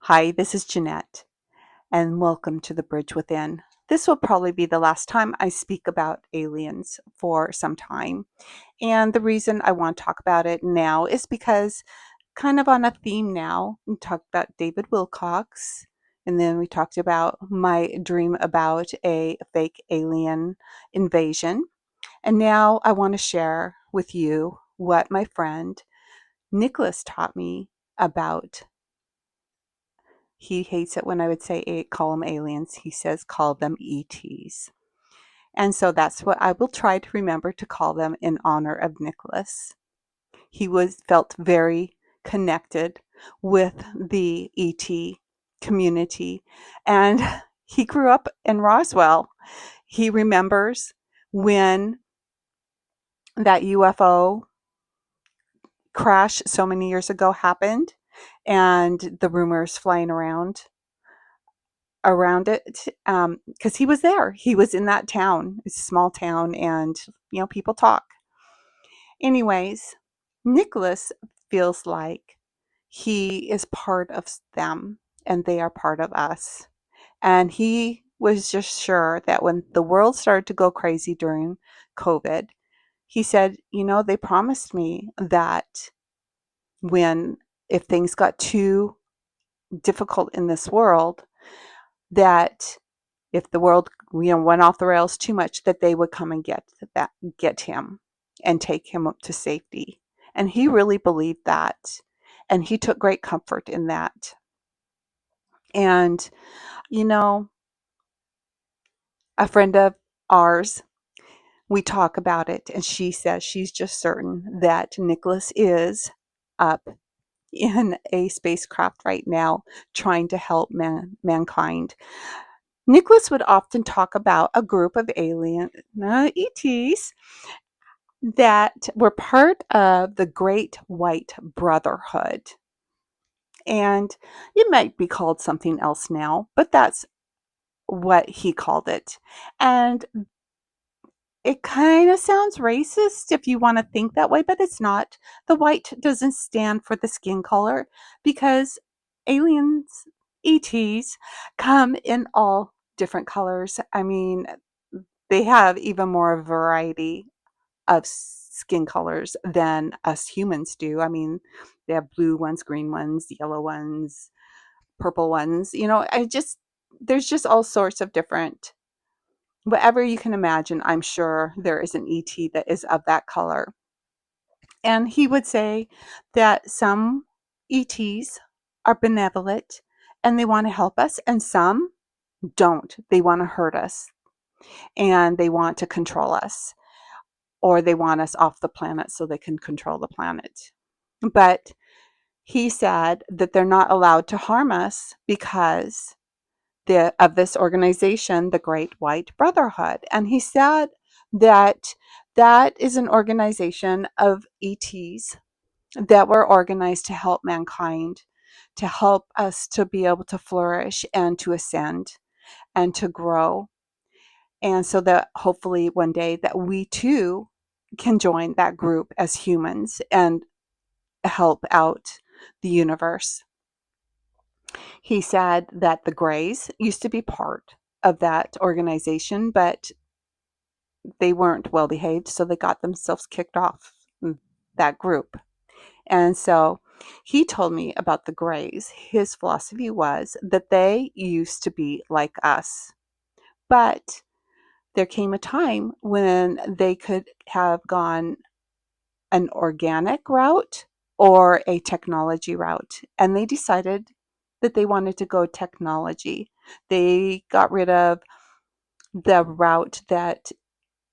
Hi, this is Jeanette, and welcome to The Bridge Within. This will probably be the last time I speak about aliens for some time. And the reason I want to talk about it now is because, kind of on a theme now, we talked about David Wilcox, and then we talked about my dream about a fake alien invasion. And now I want to share with you what my friend Nicholas taught me about. He hates it when I would say call them aliens. He says call them ETs. And so that's what I will try to remember to call them in honor of Nicholas. He was felt very connected with the ET community, and he grew up in Roswell. He remembers when that UFO crash so many years ago happened and the rumors flying around it because he was there. He was in that town. It's a small town, and people talk. Anyways, Nicholas feels like he is part of them, and they are part of us. And he was just sure that when the world started to go crazy during COVID, he said, they promised me that when if things got too difficult in this world, that if the world went off the rails too much, that they would come and get him and take him up to safety. And he really believed that, and he took great comfort in that. And you know a friend of ours, we talk about it, and she says she's just certain that Nicholas is up in a spacecraft right now trying to help mankind. Nicholas would often talk about a group of alien ETs that were part of the Great White Brotherhood. And it might be called something else now, but that's what he called it. And it kind of sounds racist if you want to think that way, but it's not. The white doesn't stand for the skin color because aliens, ETs, come in all different colors. I mean, they have even more variety of skin colors than us humans do. I mean, they have blue ones, green ones, yellow ones, purple ones. There's just all sorts of different, whatever you can imagine. I'm sure there is an ET that is of that color. And he would say that some ETs are benevolent and they want to help us, and some don't. They want to hurt us and they want to control us, or they want us off the planet so they can control the planet. But he said that they're not allowed to harm us because of this organization, the Great White Brotherhood. And he said that that is an organization of ETs that were organized to help mankind, to help us to be able to flourish and to ascend and to grow. And so that hopefully one day that we too can join that group as humans and help out the universe. He said that the Greys used to be part of that organization, but they weren't well behaved, so they got themselves kicked off that group. And so he told me about the Greys. His philosophy was that they used to be like us, but there came a time when they could have gone an organic route or a technology route. And they decided that they wanted to go technology. They got rid of the route that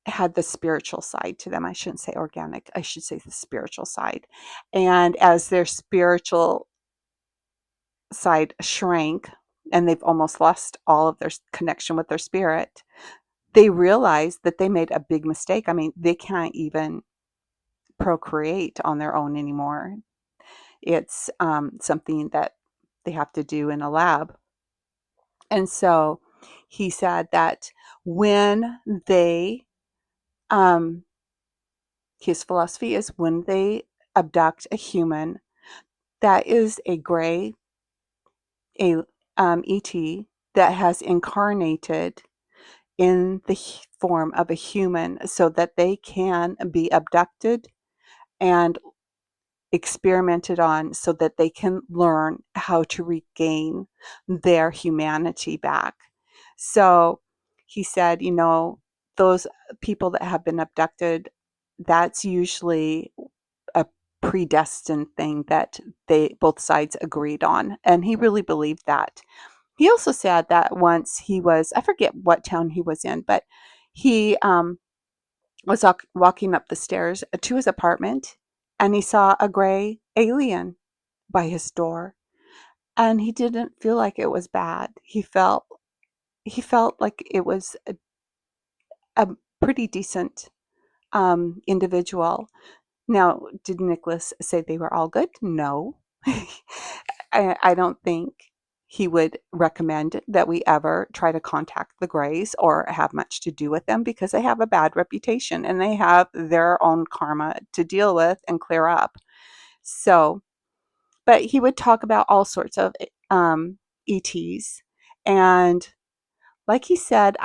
had the spiritual side to them. I shouldn't say organic, I should say the spiritual side. And as their spiritual side shrank and they've almost lost all of their connection with their spirit, they realized that they made a big mistake. I mean, they can't even procreate on their own anymore. It's something that they have to do in a lab. And so he said that when they, um, his philosophy is when they abduct a human that is a gray a ET that has incarnated in the form of a human so that they can be abducted and experimented on so that they can learn how to regain their humanity back. So he said, those people that have been abducted, that's usually a predestined thing that they both sides agreed on. And he really believed that. He also said that once he was, I forget what town he was in, but he was walking up the stairs to his apartment and he saw a gray alien by his door, and he didn't feel like it was bad. He felt like it was a pretty decent individual. Now, did Nicholas say they were all good? No. I don't think he would recommend that we ever try to contact the Greys or have much to do with them because they have a bad reputation and they have their own karma to deal with and clear up. So, but he would talk about all sorts of ETs, and like he said,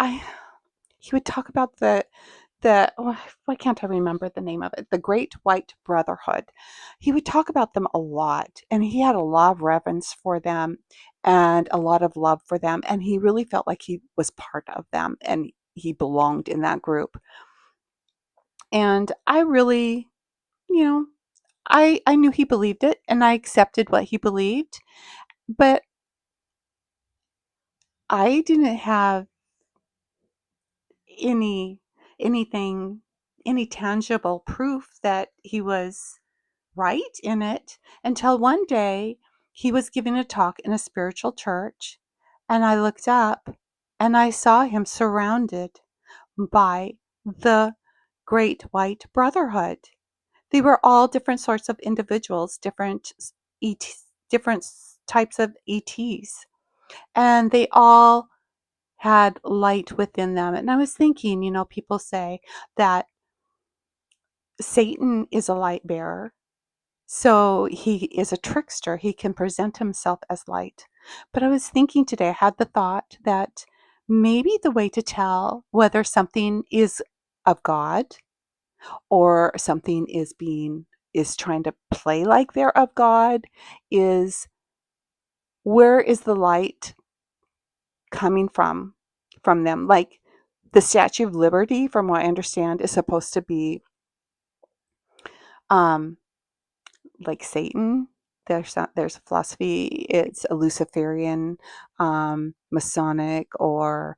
he would talk about why can't I remember the name of it? The Great White Brotherhood. He would talk about them a lot, and he had a lot of reverence for them and a lot of love for them, and he really felt like he was part of them and he belonged in that group. And I really, you know, I knew he believed it and I accepted what he believed, but I didn't have any anything any tangible proof that he was right in it until one day he was giving a talk in a spiritual church, and I looked up and I saw him surrounded by the Great White Brotherhood. They were all different sorts of individuals, different types of ETs, and they all had light within them. And I was thinking, people say that Satan is a light bearer. So he is a trickster. He can present himself as light. But I was thinking today, I had the thought that maybe the way to tell whether something is of God or something is trying to play like they're of God is, where is the light coming from them? Like the Statue of Liberty, from what I understand, is supposed to be um like Satan. There's a philosophy. It's a Luciferian, Masonic, or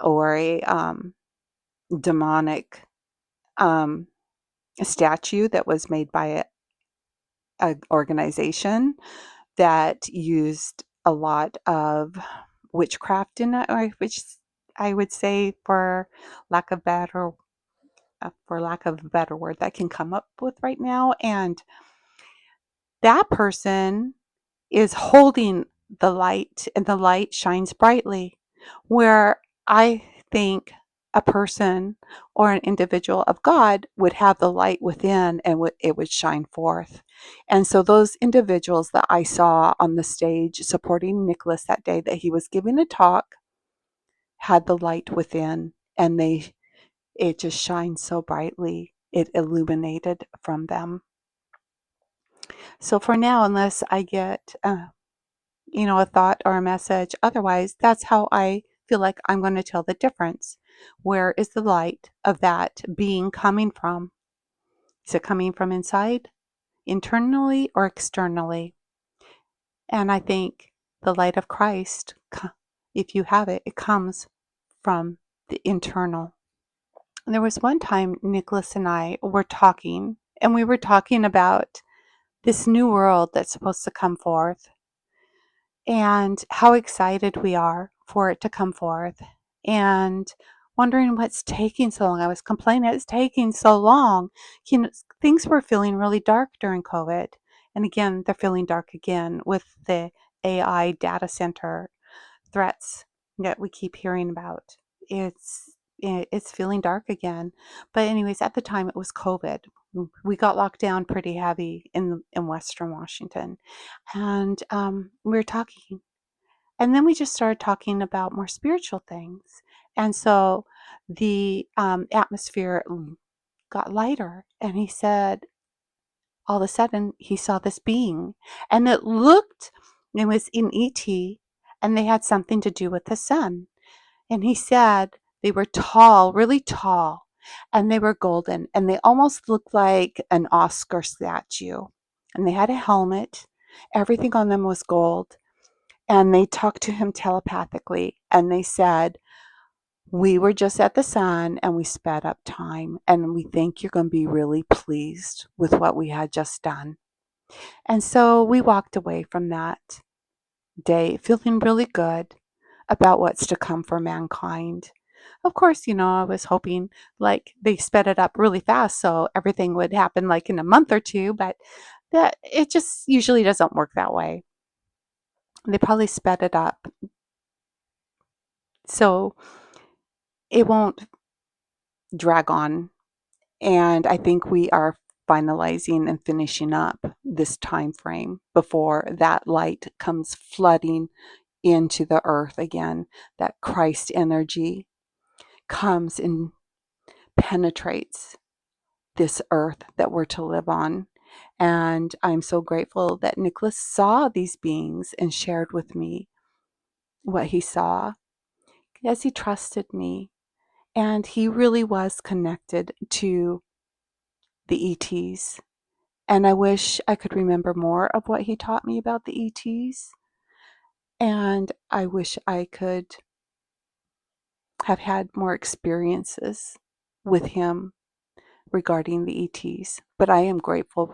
a demonic um, statue that was made by a organization that used a lot of witchcraft in it, which I would say, for lack of a better word that I can come up with right now, and that person is holding the light and the light shines brightly. Where I think a person or an individual of God would have the light within and it would shine forth. And so those individuals that I saw on the stage supporting Nicholas that day that he was giving a talk had the light within, and it just shined so brightly. It illuminated from them. So for now, unless I get a thought or a message. Otherwise, that's how I feel like I'm going to tell the difference. Where is the light of that being coming from? Is it coming from inside, internally, or externally? And I think the light of Christ, if you have it, it comes from the internal. And there was one time Nicholas and I were talking, and we were talking about this new world that's supposed to come forth and how excited we are for it to come forth, and wondering what's taking so long. I was complaining it's taking so long. Things were feeling really dark during COVID. And again, they're feeling dark again with the AI data center threats that we keep hearing about. It's it's feeling dark again. But anyways, at the time it was COVID. We got locked down pretty heavy in Western Washington, and we were talking, and then we just started talking about more spiritual things, and so the atmosphere got lighter, and he said all of a sudden he saw this being, and it was in ET, and they had something to do with the sun. And he said they were tall, really tall, and they were golden, and they almost looked like an Oscar statue. And they had a helmet. Everything on them was gold. And they talked to him telepathically, and they said, "We were just at the sun and we sped up time, and we think you're going to be really pleased with what we had just done." And so we walked away from that day feeling really good about what's to come for mankind. Of course, I was hoping like they sped it up really fast so everything would happen like in a month or two, but that it just usually doesn't work that way. They probably sped it up so it won't drag on. And I think we are finalizing and finishing up this time frame before that light comes flooding into the earth again. That Christ energy comes and penetrates this earth that we're to live on. And I'm so grateful that Nicholas saw these beings and shared with me what he saw as he trusted me. And he really was connected to the ETs. And I wish I could remember more of what he taught me about the ETs. And I wish I could have had more experiences with him regarding the ETs. But I am grateful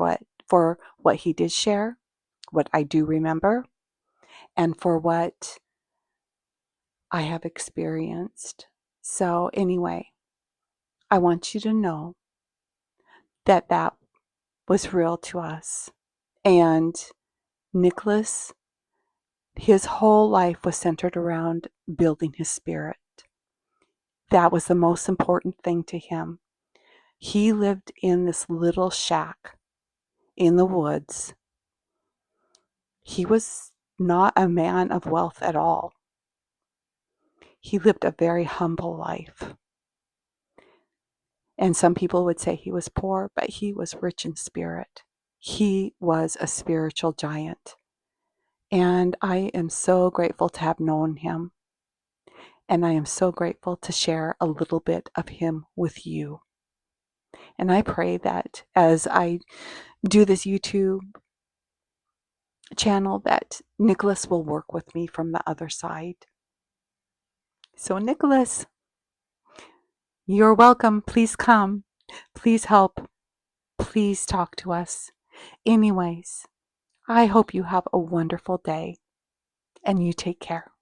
for what he did share, what I do remember, and for what I have experienced. So anyway, I want you to know that that was real to us. And Nicholas, his whole life was centered around building his spirit. That was the most important thing to him. He lived in this little shack in the woods. He was not a man of wealth at all. He lived a very humble life. And some people would say he was poor, but he was rich in spirit. He was a spiritual giant. And I am so grateful to have known him. And I am so grateful to share a little bit of him with you. And I pray that as I do this YouTube channel, that Nicholas will work with me from the other side. So Nicholas, you're welcome. Please come. Please help. Please talk to us. Anyways, I hope you have a wonderful day and you take care.